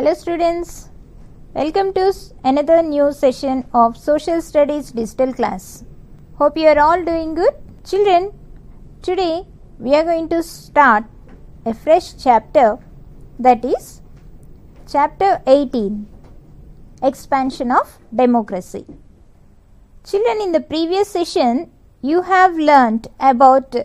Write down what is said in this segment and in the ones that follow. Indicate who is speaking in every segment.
Speaker 1: Hello students, welcome to another new session of Social Studies digital class. Hope you are all doing good. Children, today we are going to start a fresh chapter, that is chapter 18, Expansion of Democracy. Children, in the previous session you have learnt about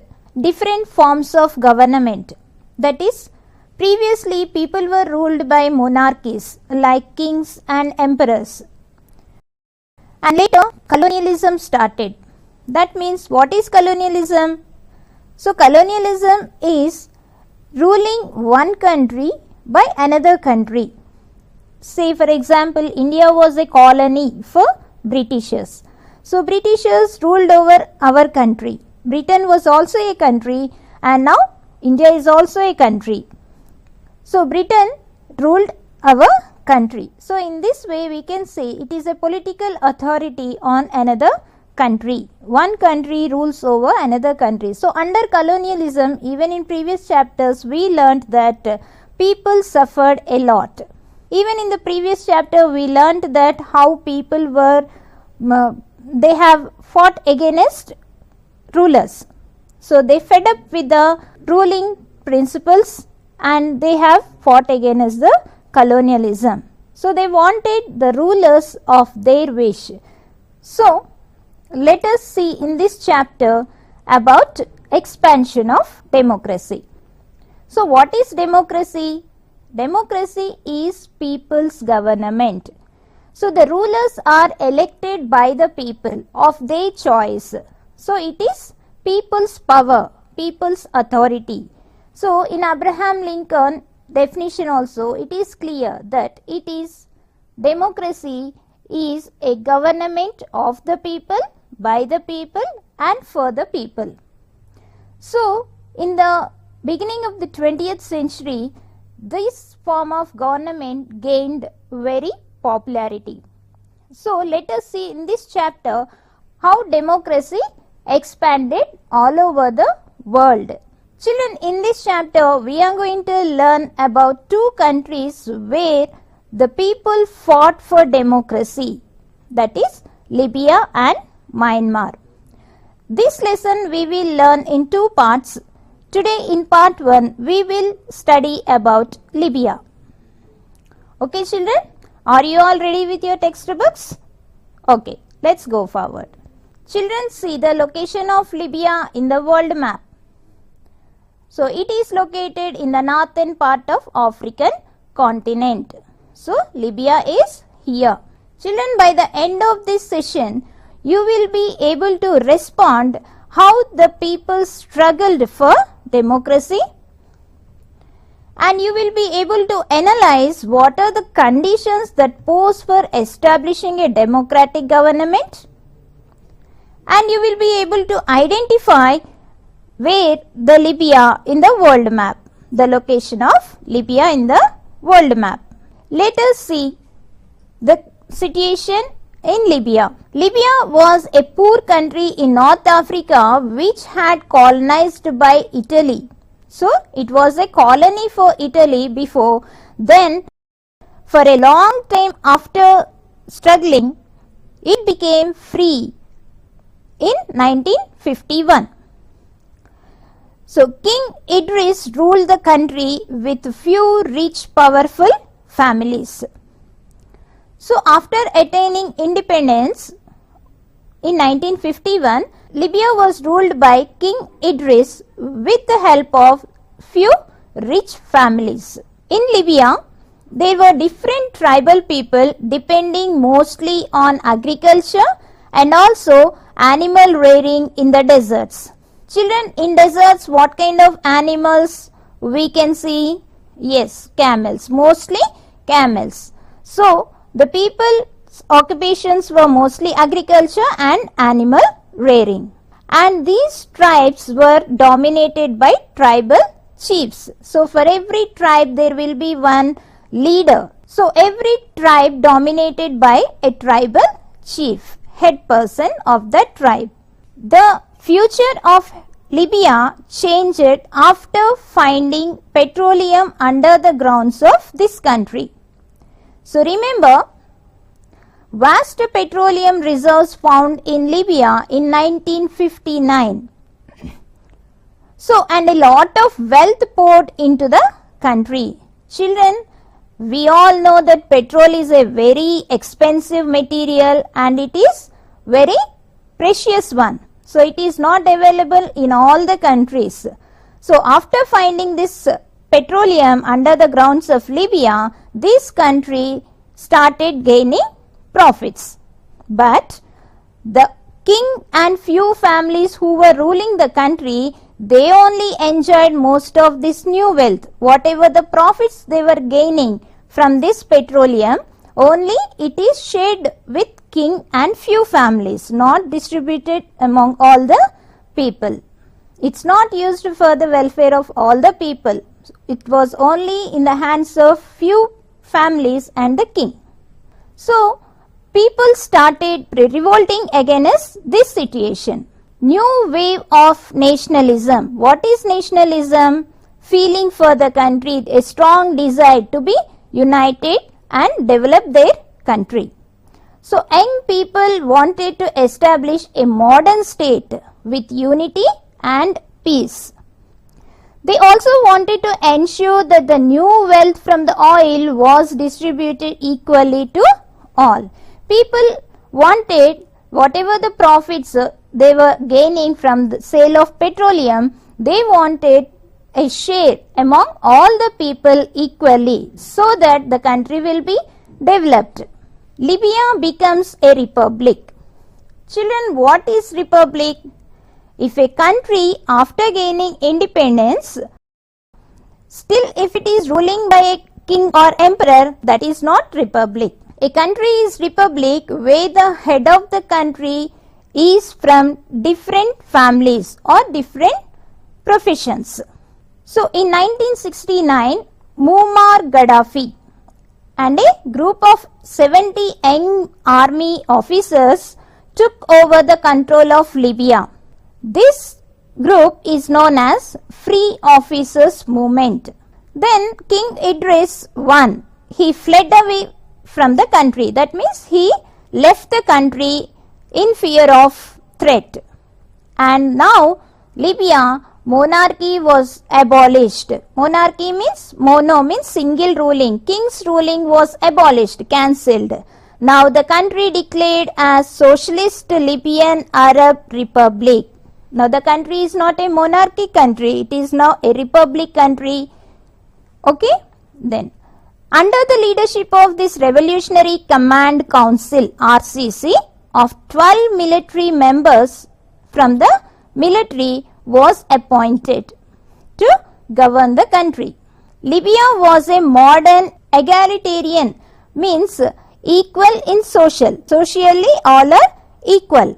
Speaker 1: different forms of government, that is previously people were ruled by monarchies like kings and emperors, and later colonialism started. That means, what is colonialism? So colonialism is ruling one country by another country. Say for example, India was a colony for Britishers. So Britishers ruled over our country. Britain was also a country, and now India is also a country. So Britain ruled our country. So in this way we can say it is a political authority on another country. One country rules over another country. So under colonialism, even in previous chapters we learnt that people suffered a lot. Even in the previous chapter we learnt that how people were, they have fought against rulers. So they fed up with the ruling principles and they have fought against the colonialism. So they wanted the rulers of their wish. So let us see in this chapter about expansion of democracy. So what is democracy? Democracy is people's government. So the rulers are elected by the people of their choice. So it is people's power, people's authority. So in Abraham Lincoln definition also it is clear that it is democracy is a government of the people, by the people and for the people. So in the beginning of the 20th century this form of government gained very popularity. So let us see in this chapter how democracy expanded all over the world. Children, in this chapter we are going to learn about two countries where the people fought for democracy, that is Libya and Myanmar. This lesson we will learn in two parts. Today in part 1 we will study about Libya. Okay children, are you all ready with your textbooks? Okay, let's go forward. Children, see the location of Libya in the world map. So it is located in the northern part of African continent. So Libya is here. Children, by the end of this session you will be able to respond how the people struggled for democracy, and you will be able to analyze what are the conditions that pose for establishing a democratic government, and you will be able to identify where the Libya in the world map, the location of Libya in the world map. Let us see the situation in Libya. Libya was a poor country in North Africa which had colonized by Italy. So it was a colony for Italy before. Then for a long time after struggling it became free in 1951. So King Idris ruled the country with few rich powerful families. So after attaining independence in 1951, Libya was ruled by King Idris with the help of few rich families. In Libya there were different tribal people depending mostly on agriculture and also animal rearing in the deserts. Children, in deserts what kind of animals we can see? Yes, camels, mostly camels. So the people's occupations were mostly agriculture and animal rearing, and these tribes were dominated by tribal chiefs. So for every tribe there will be one leader. So every tribe dominated by a tribal chief, head person of that tribe. The future of Libya changed after finding petroleum under the grounds of this country. So remember, vast petroleum reserves found in Libya in 1959. So, and a lot of wealth poured into the country. Children, we all know that petrol is a very expensive material and it is very precious one. So, it is not available in all the countries. So, after finding this petroleum under the grounds of Libya, this country started gaining profits. But the king and few families who were ruling the country, they only enjoyed most of this new wealth. Whatever the profits they were gaining from this petroleum, only it is shared with king and few families, not distributed among all the people. It's not used for the welfare of all the people. It was only in the hands of few families and the king. So, people started revolting against this situation. New wave of nationalism. What is nationalism? Feeling for the country, a strong desire to be united and develop their country. So, young people wanted to establish a modern state with unity and peace. They also wanted to ensure that the new wealth from the oil was distributed equally to all. People wanted whatever the profits they were gaining from the sale of petroleum, they wanted a share among all the people equally so that the country will be developed. Libya becomes a republic. Children, what is republic? If a country after gaining independence, still if it is ruling by a king or emperor, that is not republic. A country is republic where the head of the country is from different families or different professions. So, in 1969, Muammar Gaddafi and a group of 70 young army officers took over the control of Libya. This group is known as Free Officers Movement. Then King Idris I, he fled away from the country. That means he left the country in fear of threat. And now Libya monarchy was abolished. Monarchy means mono means single ruling. King's ruling was abolished, cancelled. Now the country declared as Socialist Libyan Arab Republic. Now the country is not a monarchy country, it is now a republic country. Okay, then under the leadership of this Revolutionary Command Council RCC of 12 military members from the military was appointed to govern the country. Libya was a modern egalitarian, means equal in social. Socially all are equal.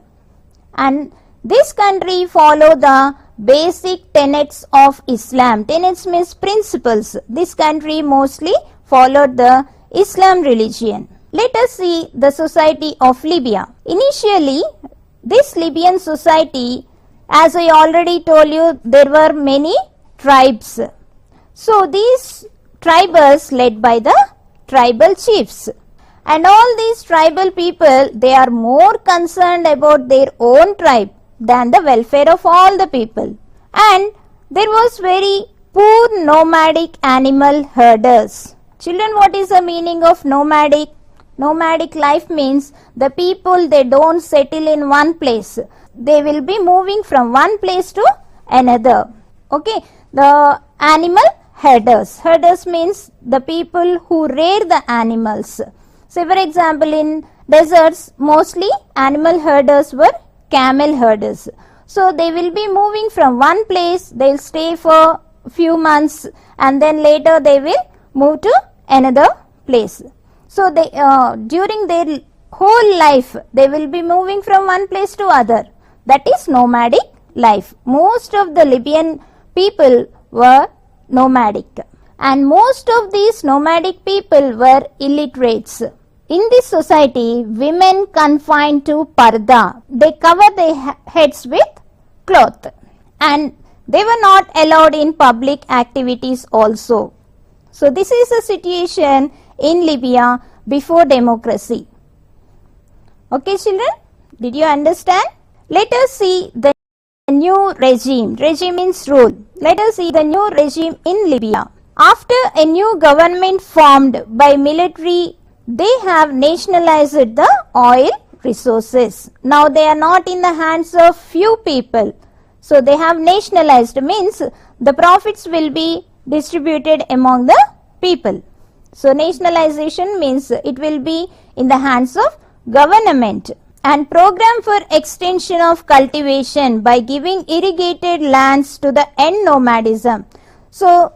Speaker 1: And this country followed the basic tenets of Islam. Tenets means principles. This country mostly followed the Islam religion. Let us see the society of Libya. Initially, this Libyan society, as I already told you, there were many tribes. So, these tribes led by the tribal chiefs. And all these tribal people, they are more concerned about their own tribe than the welfare of all the people. And there was very poor nomadic animal herders. Children, what is the meaning of nomadic? Nomadic life means the people, they don't settle in one place. They will be moving from one place to another. Okay, the animal herders. Herders means the people who rear the animals. So, for example, in deserts, mostly animal herders were camel herders. So, they will be moving from one place, they will stay for few months and then later they will move to another place. So, they during their whole life, they will be moving from one place to other. That is nomadic life. Most of the Libyan people were nomadic. And most of these nomadic people were illiterates. In this society, women confined to parda, they cover their heads with cloth and they were not allowed in public activities also. So, this is the situation in Libya before democracy. Okay children, did you understand? Let us see the new regime. Regime means rule. Let us see the new regime in Libya. After a new government formed by military, they have nationalized the oil resources. Now they are not in the hands of few people. So they have nationalized, means the profits will be distributed among the people. So nationalization means it will be in the hands of government. And program for extension of cultivation by giving irrigated lands to the end nomadism. So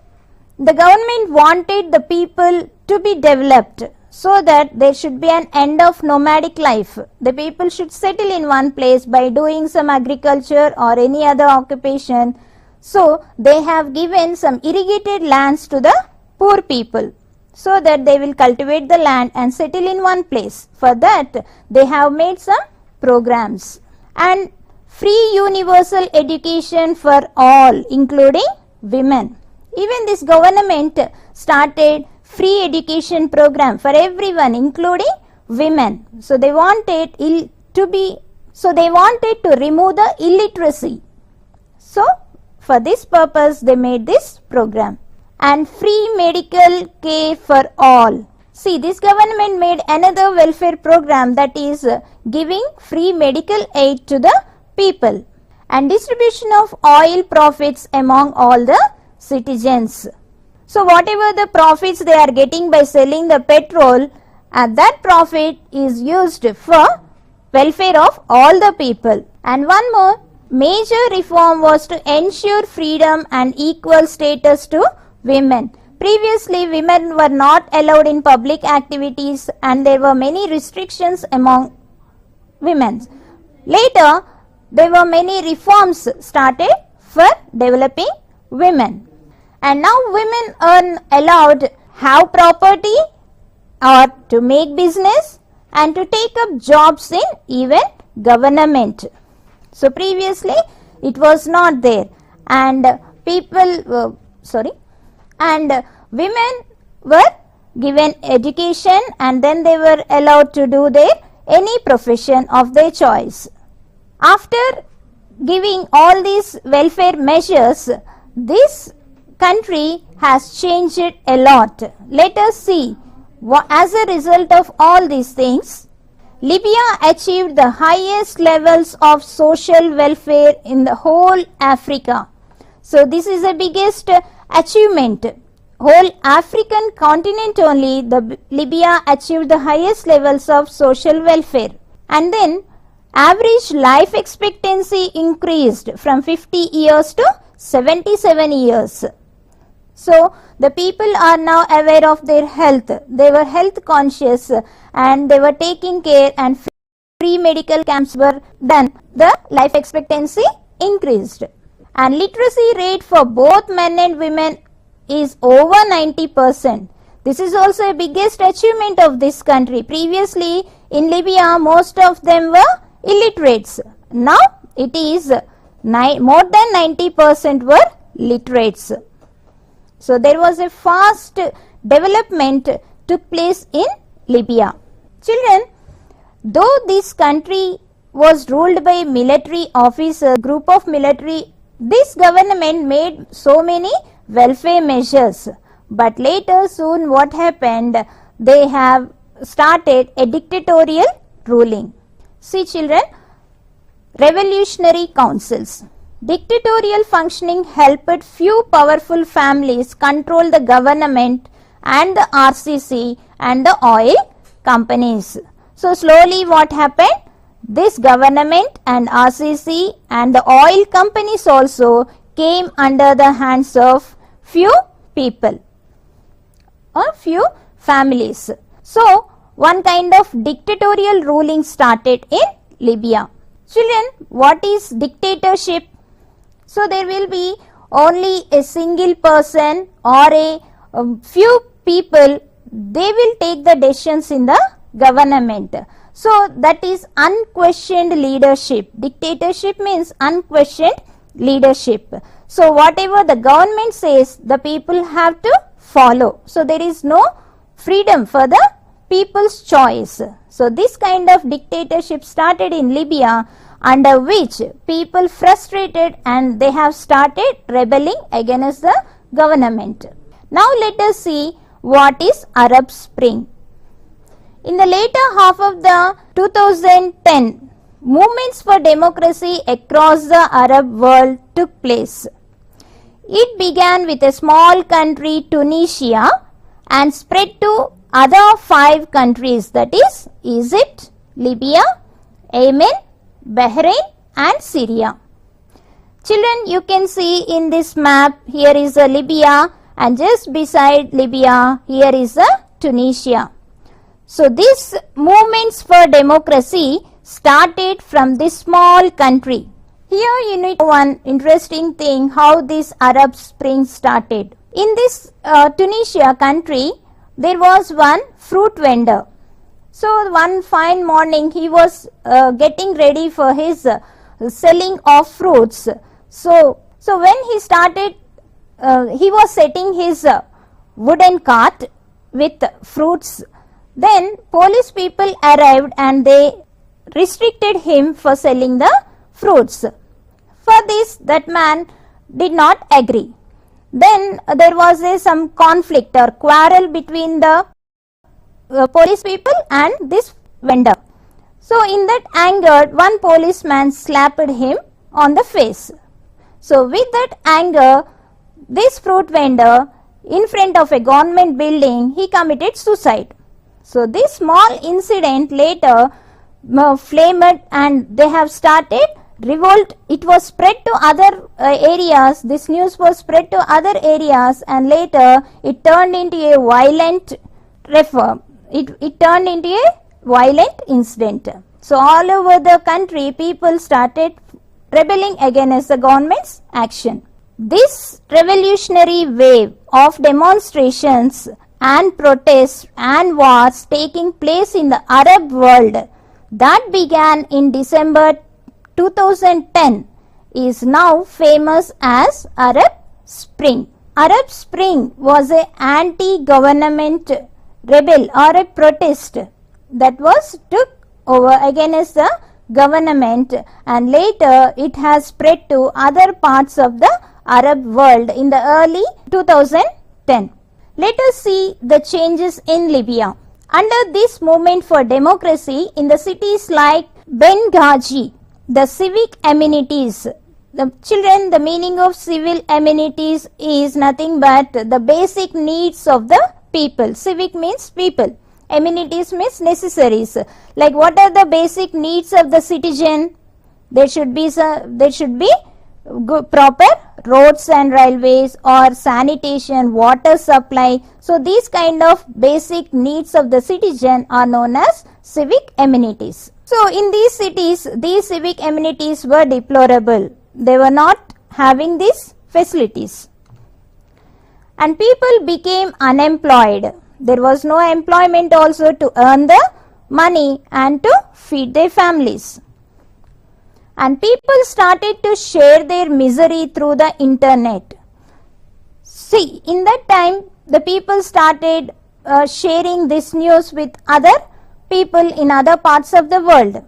Speaker 1: the government wanted the people to be developed so that there should be an end of nomadic life. The people should settle in one place by doing some agriculture or any other occupation. So they have given some irrigated lands to the poor people, so that they will cultivate the land and settle in one place. For that, they have made some programs. And free universal education for all, including women. Even this government started free education program for everyone, including women. So they wanted to remove the illiteracy. So for this purpose, they made this program. And free medical care for all. See, this government made another welfare program, that is giving free medical aid to the people, and distribution of oil profits among all the citizens. So whatever the profits they are getting by selling the petrol, that profit is used for welfare of all the people. And one more major reform was to ensure freedom and equal status to women. Previously, women were not allowed in public activities and there were many restrictions among women. Later, there were many reforms started for developing women. And now women are allowed have property or to make business and to take up jobs in even government. So previously, it was not there, and women were given education and then they were allowed to do any profession of their choice. After giving all these welfare measures, this country has changed a lot. Let us see, as a result of all these things, Libya achieved the highest levels of social welfare in the whole Africa. So this is the biggest achievement. Whole African continent only, Libya achieved the highest levels of social welfare. And then average life expectancy increased from 50 years to 77 years. So the people are now aware of their health. They were health conscious and they were taking care, and free medical camps were done. The life expectancy increased. And literacy rate for both men and women is over 90%. This is also a biggest achievement of this country. Previously in Libya, most of them were illiterates. Now it is more than 90% were literates. So there was a fast development took place in Libya. Children, though this country was ruled by military officers, group of military, this government made so many welfare measures. But later soon what happened? They have started a dictatorial ruling. See children, revolutionary councils. Dictatorial functioning helped few powerful families control the government and the RCC and the oil companies. So slowly what happened? This government and RCC and the oil companies also came under the hands of few people or few families. So one kind of dictatorial ruling started in Libya. Children, what is dictatorship? So there will be only a single person or a few people, they will take the decisions in the government. So that is unquestioned leadership. Dictatorship means unquestioned leadership. So whatever the government says, the people have to follow. So there is no freedom for the people's choice. So this kind of dictatorship started in Libya, under which people frustrated and they have started rebelling against the government. Now let us see what is Arab Spring. In the later half of the 2010, movements for democracy across the Arab world took place. It began with a small country, Tunisia, and spread to other 5 countries, that is Egypt, Libya, Yemen, Bahrain and Syria. Children, you can see in this map, here is Libya, and just beside Libya, here is Tunisia. So these movements for democracy started from this small country. Here you need one interesting thing, how this Arab Spring started. In this Tunisia country, there was one fruit vendor. So one fine morning he was getting ready for his selling of fruits. So when he started, he was setting his wooden cart with fruits. Then police people arrived and they restricted him for selling the fruits. For this, that man did not agree. Then there was some conflict or quarrel between the police people and this vendor. So in that anger, one policeman slapped him on the face. So with that anger, this fruit vendor, in front of a government building, he committed suicide. So this small incident later flamed and they have started revolt. It was spread to other areas. This news was spread to other areas, and later it turned into a violent reform. It turned into a violent incident. So all over the country, people started rebelling against the government's action. This revolutionary wave of demonstrations and protests and wars taking place in the Arab world that began in December 2010 is now famous as Arab Spring. Arab Spring was an anti-government rebel or a protest that was took over against the government, and later it has spread to other parts of the Arab world in the early 2010. Let us see the changes in Libya. Under this movement for democracy, in the cities like Benghazi, the civic amenities, the children, the meaning of civil amenities is nothing but the basic needs of the people. Civic means people. Amenities means necessaries. Like what are the basic needs of the citizen? There should be good, proper roads and railways, or sanitation, water supply. So these kind of basic needs of the citizen are known as civic amenities. So in these cities, these civic amenities were deplorable. They were not having these facilities. And people became unemployed. There was no employment also to earn the money and to feed their families. And people started to share their misery through the internet. See, in that time, the people started sharing this news with other people in other parts of the world.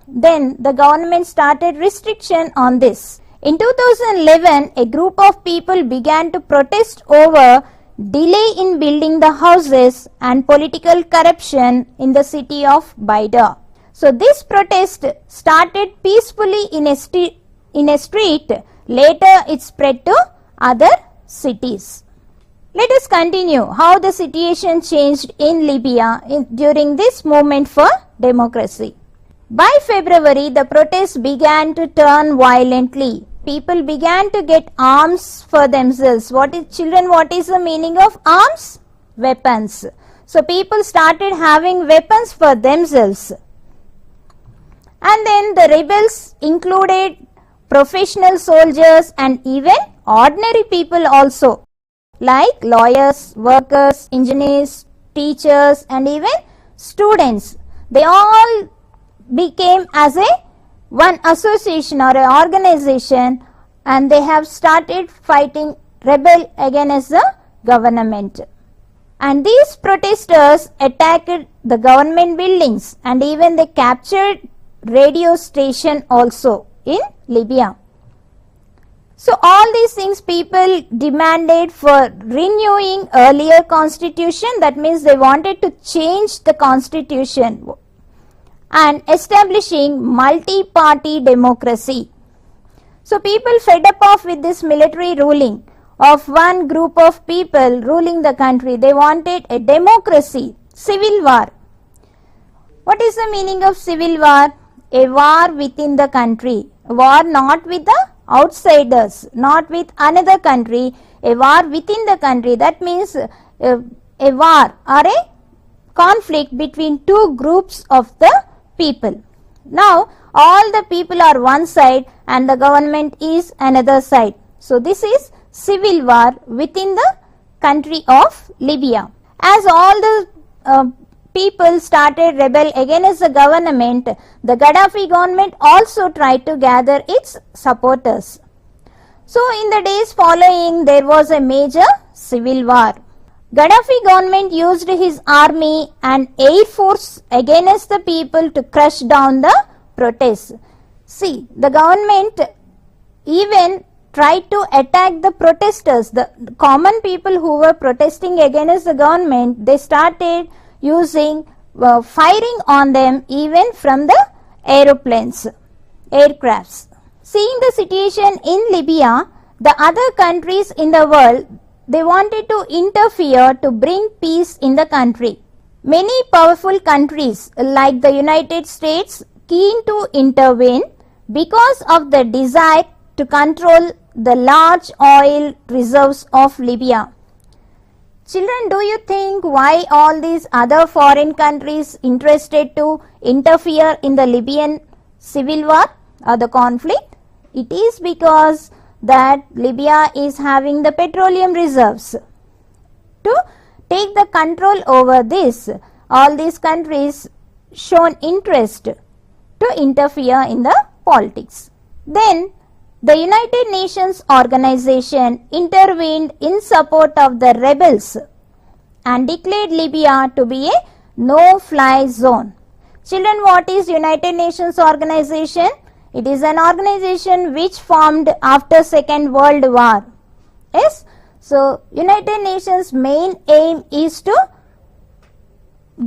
Speaker 1: Then the government started restriction on this. In 2011, a group of people began to protest over delay in building the houses and political corruption in the city of Bayda. So this protest started peacefully in a street. Later it spread to other cities. Let us continue how the situation changed in Libya during this movement for democracy. By February, the protests began to turn violently. People began to get arms for themselves. What is the meaning of arms? Weapons. So people started having weapons for themselves. And then the rebels included professional soldiers and even ordinary people also, like lawyers, workers, engineers, teachers, and even students. They all became as one association or an organization, and they have started fighting rebel against the government. And these protesters attacked the government buildings and even they captured radio station also in Libya. So all these things people demanded for renewing earlier constitution, that means they wanted to change the constitution and establishing multi-party democracy. So people fed up off with this military ruling of one group of people ruling the country. They wanted a democracy, civil war. What is the meaning of civil war? A war within the country. A war not with the outsiders, not with another country, a war within the country. That means a war or a conflict between two groups of the people. Now all the people are one side and the government is another side. So this is civil war within the country of Libya. As all the people started rebel against the government, the Gaddafi government also tried to gather its supporters. So in the days following, there was a major civil war. Gaddafi government used his army and air force against the people to crush down the protests. See, the government even tried to attack the protesters, the common people who were protesting against the government. They started using firing on them even from the airplanes, aircrafts. Seeing the situation in Libya, the other countries in the world, they wanted to interfere to bring peace in the country. Many powerful countries like the United States keen to intervene because of the desire to control the large oil reserves of Libya. Children, do you think why all these other foreign countries interested to interfere in the Libyan civil war or the conflict? It is because that Libya is having the petroleum reserves. To take the control over this, all these countries shown interest to interfere in the politics. Then the United Nations organization intervened in support of the rebels and declared Libya to be a no-fly zone. Children, what is United Nations organization? It is an organization which formed after Second World War. Yes? So, United Nations main aim is to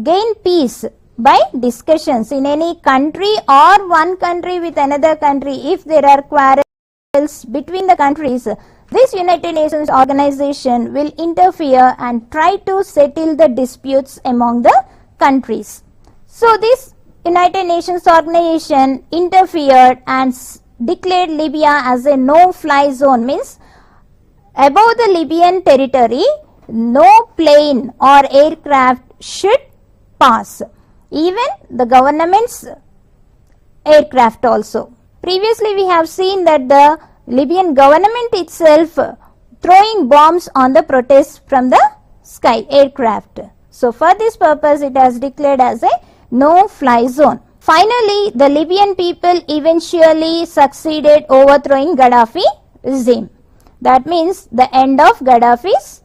Speaker 1: gain peace by discussions in any country or one country with another country. If there are quarrels between the countries, this United Nations organization will interfere and try to settle the disputes among the countries. So this United Nations organization interfered and declared Libya as a no-fly zone, means above the Libyan territory no plane or aircraft should pass, even the government's aircraft also. Previously we have seen that the Libyan government itself throwing bombs on the protests from the sky aircraft. So for this purpose it has declared as a no-fly zone. Finally, the Libyan people eventually succeeded overthrowing Gaddafi regime. That means the end of Gaddafi's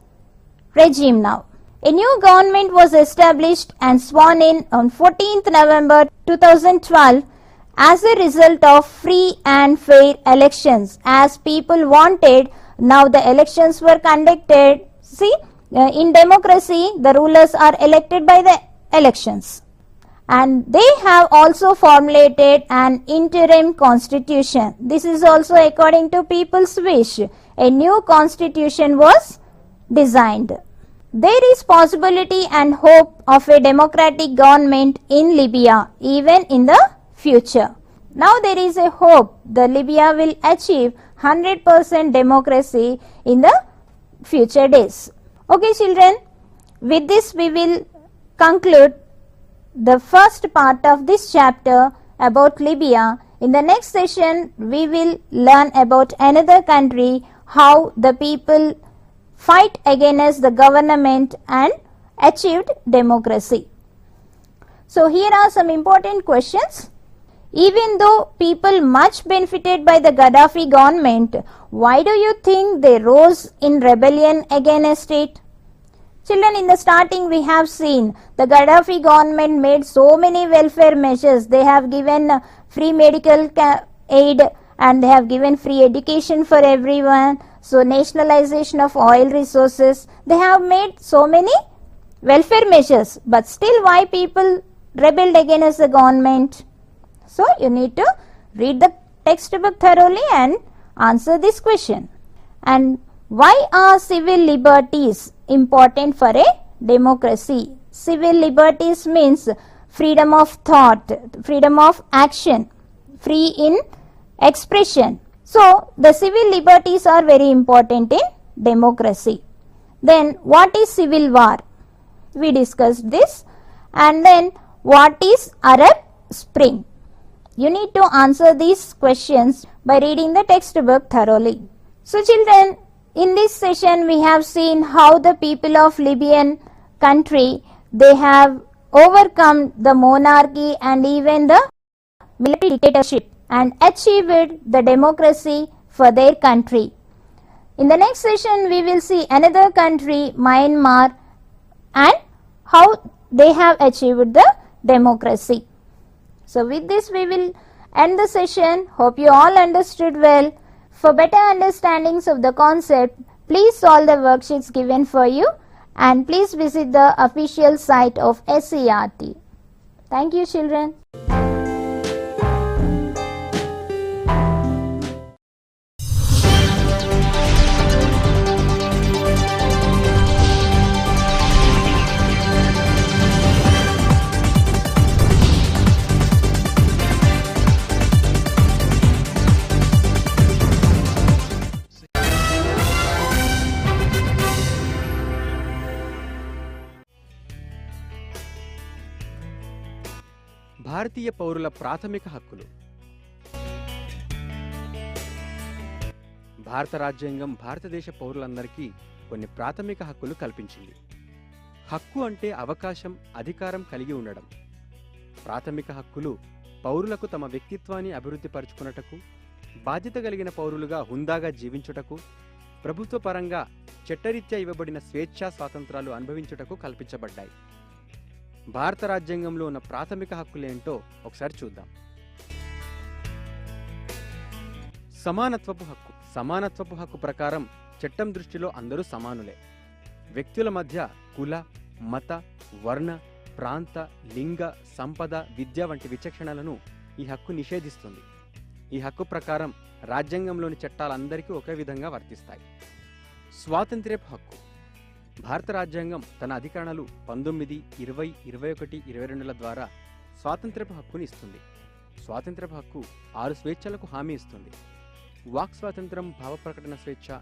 Speaker 1: regime now. A new government was established and sworn in on 14th November 2012 as a result of free and fair elections. As people wanted, now the elections were conducted. See, in democracy, the rulers are elected by the elections. And they have also formulated an interim constitution. This is also according to people's wish. A new constitution was designed. There is possibility and hope of a democratic government in Libya even in the future. Now there is a hope that Libya will achieve 100% democracy in the future days. Okay children, with this we will conclude the first part of this chapter about Libya. In the next session we will learn about another country, how the people fight against the government and achieved democracy. So here are some important questions. Even though people much benefited by the Gaddafi government, why do you think they rose in rebellion against it? Children, in the starting we have seen the Gaddafi government made so many welfare measures. They have given free medical aid and they have given free education for everyone. So nationalization of oil resources. They have made so many welfare measures, but still why people rebelled against the government? So you need to read the textbook thoroughly and answer this question. And why are civil liberties important for a democracy? Civil liberties means freedom of thought, freedom of action, free in expression. So the civil liberties are very important in democracy. Then what is civil war? We discussed this. And then what is Arab Spring? You need to answer these questions by reading the textbook thoroughly. So children, in this session we have seen how the people of Libyan country, they have overcome the monarchy and even the military dictatorship and achieved the democracy for their country. In the next session we will see another country, Myanmar, and how they have achieved the democracy. So with this we will end the session. Hope you all understood well. For better understandings of the concept, please solve the worksheets given for you and please visit the official site of SIET. Thank you children.
Speaker 2: భారతీయ పౌరుల ప్రాథమిక హక్కులు. భారత రాజ్యాంగం భారతదేశ పౌరులందరికీ కొన్ని ప్రాథమిక హక్కులు కల్పించింది. హక్కు అంటే అవకాశం, అధికారం కలిగి ఉండడం. ప్రాథమిక హక్కులు పౌరులకు తమ వ్యక్తిత్వాన్ని అభివృద్ధి పరుచుకున్నటకు, బాధ్యత కలిగిన పౌరులుగా హుందాగా జీవించుటకు, ప్రభుత్వ పరంగా చట్టరీత్యా ఇవ్వబడిన స్వేచ్ఛా స్వాతంత్రాలు అనుభవించుటకు కల్పించబడ్డాయి. భారత రాజ్యాంగంలో ఉన్న ప్రాథమిక హక్కులేంటో ఒకసారి చూద్దాం. సమానత్వపు హక్కు. సమానత్వపు హక్కు ప్రకారం చట్టం దృష్టిలో అందరూ సమానులే. వ్యక్తుల మధ్య కుల, మత, వర్ణ, ప్రాంత, లింగ, సంపద, విద్య వంటి విచక్షణలను ఈ హక్కు నిషేధిస్తుంది. ఈ హక్కు ప్రకారం రాజ్యాంగంలోని చట్టాలందరికీ ఒకే విధంగా వర్తిస్తాయి. స్వాతంత్ర్యపు హక్కు. భారత రాజ్యాంగం తన అధికరణలు 19, 20, 21, 22ల ద్వారా స్వాతంత్ర్యపు హక్కుని ఇస్తుంది. స్వాతంత్ర్యపు హక్కు 6 స్వేచ్ఛలకు హామీ ఇస్తుంది. వాక్ స్వాతంత్రం, భావ ప్రకటన స్వేచ్ఛ,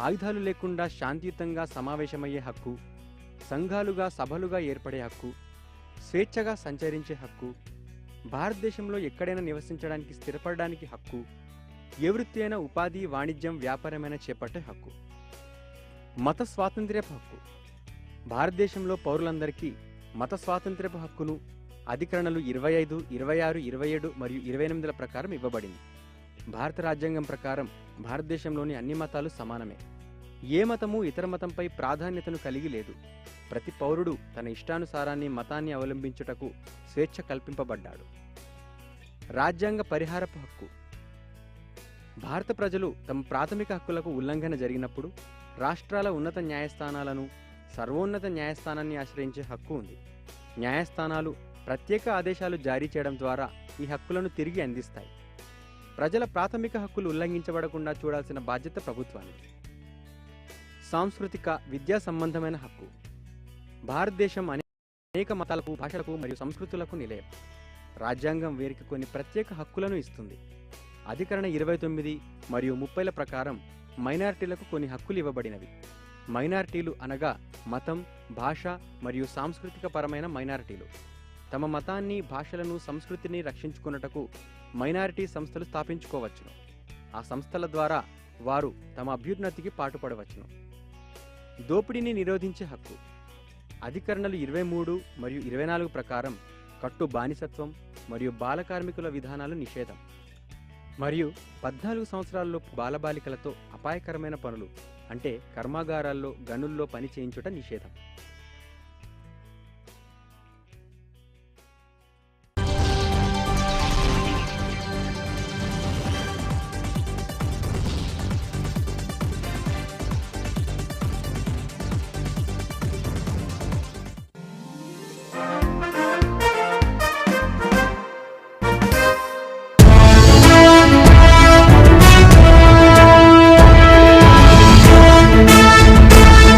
Speaker 2: ఆయుధాలు లేకుండా శాంతియుతంగా సమావేశమయ్యే హక్కు, సంఘాలుగా సభలుగా ఏర్పడే హక్కు, స్వేచ్ఛగా సంచరించే హక్కు, భారతదేశంలో ఎక్కడైనా నివసించడానికి, స్థిరపడడానికి హక్కు, ఏ వృత్తి అయినా ఉపాధి, వాణిజ్యం, వ్యాపారమైన చేపట్టే హక్కు. మత స్వాతంత్ర్యపు హక్కు. భారతదేశంలో పౌరులందరికీ మత స్వాతంత్ర్యపు హక్కును అధికరణలు 25, 26, 27 మరియు 28ల ప్రకారం ఇవ్వబడింది. భారత రాజ్యాంగం ప్రకారం భారతదేశంలోని అన్ని మతాలు సమానమే. ఏ మతము ఇతర మతంపై ప్రాధాన్యతను కలిగి లేదు. ప్రతి పౌరుడు తన ఇష్టానుసారాన్ని మతాన్ని అవలంబించుటకు స్వేచ్ఛ కల్పింపబడ్డాడు. రాజ్యాంగ పరిహారపు హక్కు. భారత ప్రజలు తమ ప్రాథమిక హక్కులకు ఉల్లంఘన జరిగినప్పుడు రాష్ట్రాల ఉన్నత న్యాయస్థానాలను, సర్వోన్నత న్యాయస్థానాన్ని ఆశ్రయించే హక్కు ఉంది. న్యాయస్థానాలు ప్రత్యేక ఆదేశాలు జారీ చేయడం ద్వారా ఈ హక్కులను తిరిగి అందిస్తాయి. ప్రజల ప్రాథమిక హక్కులు ఉల్లంఘించబడకుండా చూడాల్సిన బాధ్యత ప్రభుత్వానికి. సాంస్కృతిక, విద్యా సంబంధమైన హక్కు. భారతదేశం అనేక మతాలకు, భాషలకు మరియు సంస్కృతులకు నిలయం. రాజ్యాంగం వీరికి కొన్ని ప్రత్యేక హక్కులను ఇస్తుంది. అధికరణ 29 మరియు 30ల ప్రకారం మైనారిటీలకు కొన్ని హక్కులు ఇవ్వబడినవి. మైనారిటీలు అనగా మతం, భాష మరియు సాంస్కృతిక పరమైన మైనారిటీలు. తమ మతాన్ని, భాషలను, సంస్కృతిని రక్షించుకున్నటకు మైనారిటీ సంస్థలు స్థాపించుకోవచ్చును. ఆ సంస్థల ద్వారా వారు తమ అభ్యున్నతికి పాటుపడవచ్చును. దోపిడీని నిరోధించే హక్కు. అధికరణలు 23 మరియు 24 ప్రకారం కట్టు బానిసత్వం మరియు బాలకార్మికుల విధానాలు నిషేధం మరియు 14 సంవత్సరాలలోపు బాలబాలికలతో అపాయకరమైన పనులు అంటే కర్మాగారాల్లో గనుల్లో పని చేయించుట నిషేధం.